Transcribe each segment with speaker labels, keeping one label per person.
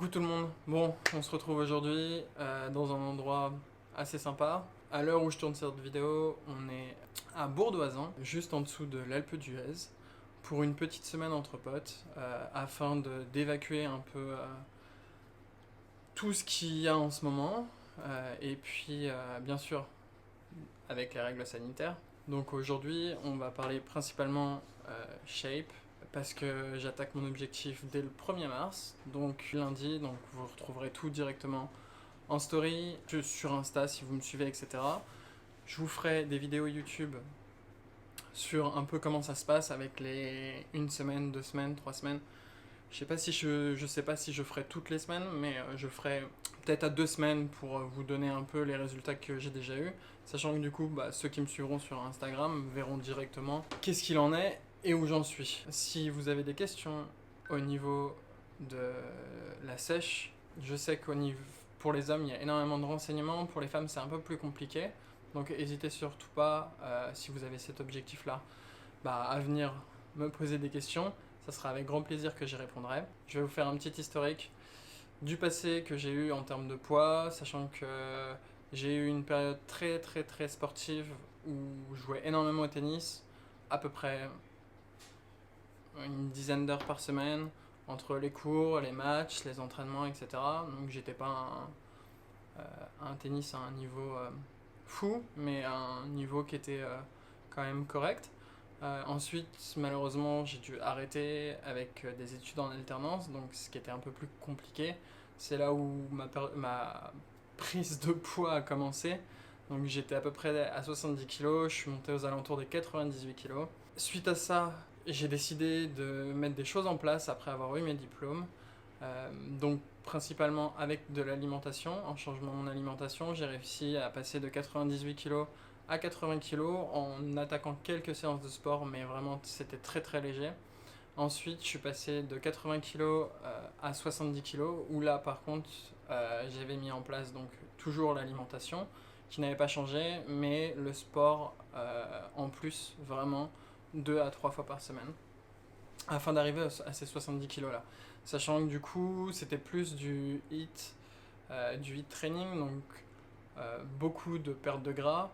Speaker 1: Coucou tout le monde, bon on se retrouve aujourd'hui dans un endroit assez sympa. À l'heure où je tourne cette vidéo, on est à Bourdoisan, juste en dessous de l'Alpe d'Huez, pour une petite semaine entre potes, afin d'évacuer un peu tout ce qu'il y a en ce moment, et puis bien sûr avec les règles sanitaires. Donc aujourd'hui on va parler principalement shape, parce que j'attaque mon objectif dès le 1er mars, donc lundi, donc vous retrouverez tout directement en story, sur Insta si vous me suivez, etc. Je vous ferai des vidéos YouTube sur un peu comment ça se passe avec les 1 semaine, 2 semaines, 3 semaines. Je sais pas si je ferai toutes les semaines, mais je ferai peut-être à 2 semaines pour vous donner un peu les résultats que j'ai déjà eu, sachant que du coup ceux qui me suivront sur Instagram verront directement qu'est-ce qu'il en est et où j'en suis. Si vous avez des questions au niveau de la sèche, je sais pour les hommes il y a énormément de renseignements, pour les femmes c'est un peu plus compliqué, donc n'hésitez surtout pas, si vous avez cet objectif là, à venir me poser des questions. Ça sera avec grand plaisir que j'y répondrai. Je vais vous faire un petit historique du passé que j'ai eu en termes de poids, sachant que j'ai eu une période très très très sportive où je jouais énormément au tennis, à peu près une dizaine d'heures par semaine, entre les cours, les matchs, les entraînements, etc. Donc j'étais pas un tennis à un niveau fou, mais à un niveau qui était quand même correct. Ensuite, malheureusement, j'ai dû arrêter avec des études en alternance, donc ce qui était un peu plus compliqué. C'est là où ma prise de poids a commencé. Donc j'étais à peu près à 70 kg, je suis monté aux alentours des 98 kg. Suite à ça, j'ai décidé de mettre des choses en place après avoir eu mes diplômes. Donc principalement avec de l'alimentation. En changeant mon alimentation, j'ai réussi à passer de 98 kg à 80 kg en attaquant quelques séances de sport, mais vraiment c'était très très léger. Ensuite, je suis passé de 80 kg à 70 kg, où là par contre j'avais mis en place donc toujours l'alimentation qui n'avait pas changé, mais le sport en plus, vraiment 2 à 3 fois par semaine, afin d'arriver à ces 70 kg là. Sachant que du coup c'était plus du HIIT training, donc beaucoup de perte de gras,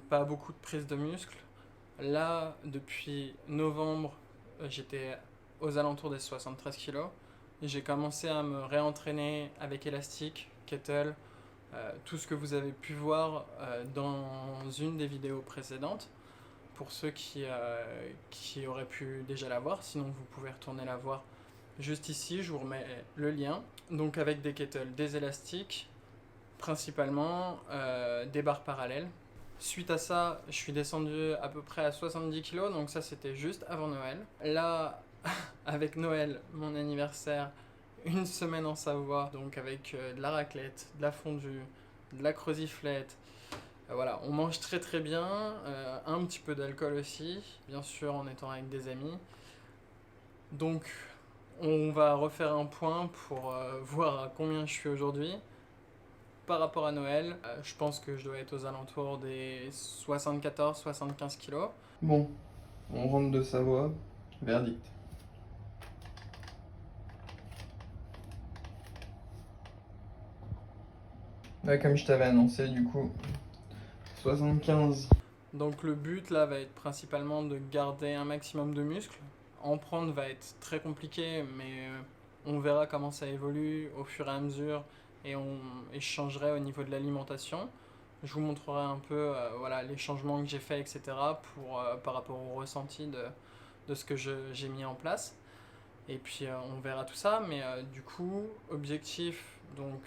Speaker 1: pas beaucoup de prise de muscle. Là, depuis novembre, j'étais aux alentours des 73 kg. J'ai commencé à me réentraîner avec élastique, kettle, tout ce que vous avez pu voir dans une des vidéos précédentes. Pour ceux qui auraient pu déjà la voir, sinon vous pouvez retourner la voir juste ici, je vous remets le lien. Donc avec des kettles, des élastiques, principalement des barres parallèles. Suite à ça, je suis descendu à peu près à 70 kg, donc ça c'était juste avant Noël. Là, avec Noël, mon anniversaire, 1 semaine en Savoie, donc avec de la raclette, de la fondue, de la croziflette. Voilà, on mange très très bien, un petit peu d'alcool aussi, bien sûr en étant avec des amis. Donc on va refaire un point pour voir à combien je suis aujourd'hui. Par rapport à Noël, je pense que je dois être aux alentours des 74-75 kilos. Bon, on rentre de Savoie, verdict. Ouais, comme je t'avais annoncé, du coup, 75. Donc le but là va être principalement de garder un maximum de muscles. En prendre va être très compliqué, mais on verra comment ça évolue au fur et à mesure, et je changerai au niveau de l'alimentation. Je vous montrerai un peu voilà, les changements que j'ai faits, etc. Par rapport au ressenti de ce que j'ai mis en place. Et puis on verra tout ça, mais du coup, objectif, donc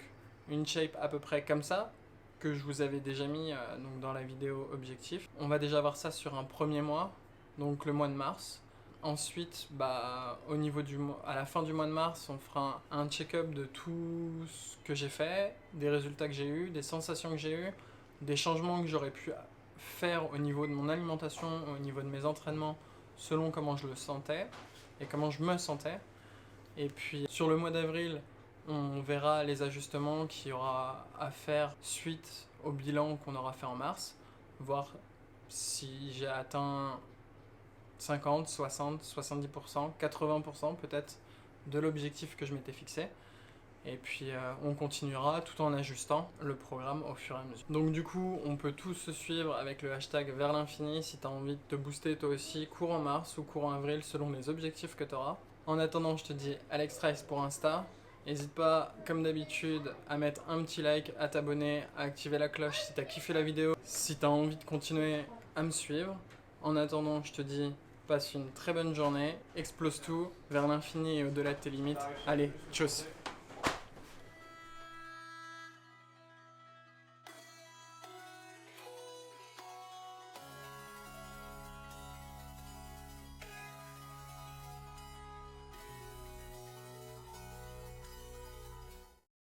Speaker 1: une shape à peu près comme ça, que je vous avais déjà mis donc dans la vidéo objectif. On va déjà voir ça sur un premier mois, donc le mois de mars. Ensuite, à la fin du mois de mars, on fera un check-up de tout ce que j'ai fait, des résultats que j'ai eus, des sensations que j'ai eues, des changements que j'aurais pu faire au niveau de mon alimentation, au niveau de mes entraînements, selon comment je le sentais et comment je me sentais. Et puis sur le mois d'avril, on verra les ajustements qu'il y aura à faire suite au bilan qu'on aura fait en mars, voir si j'ai atteint 50, 60, 70%, 80% peut-être de l'objectif que je m'étais fixé. Et puis on continuera tout en ajustant le programme au fur et à mesure. Donc du coup, on peut tous se suivre avec le hashtag vers l'infini si tu as envie de te booster toi aussi, courant mars ou courant avril selon les objectifs que tu auras. En attendant, je te dis Alex Rice pour Insta. N'hésite pas, comme d'habitude, à mettre un petit like, à t'abonner, à activer la cloche si tu as kiffé la vidéo, si tu as envie de continuer à me suivre. En attendant, je te dis, passe une très bonne journée, explose tout vers l'infini et au-delà de tes limites. Allez, tchuss!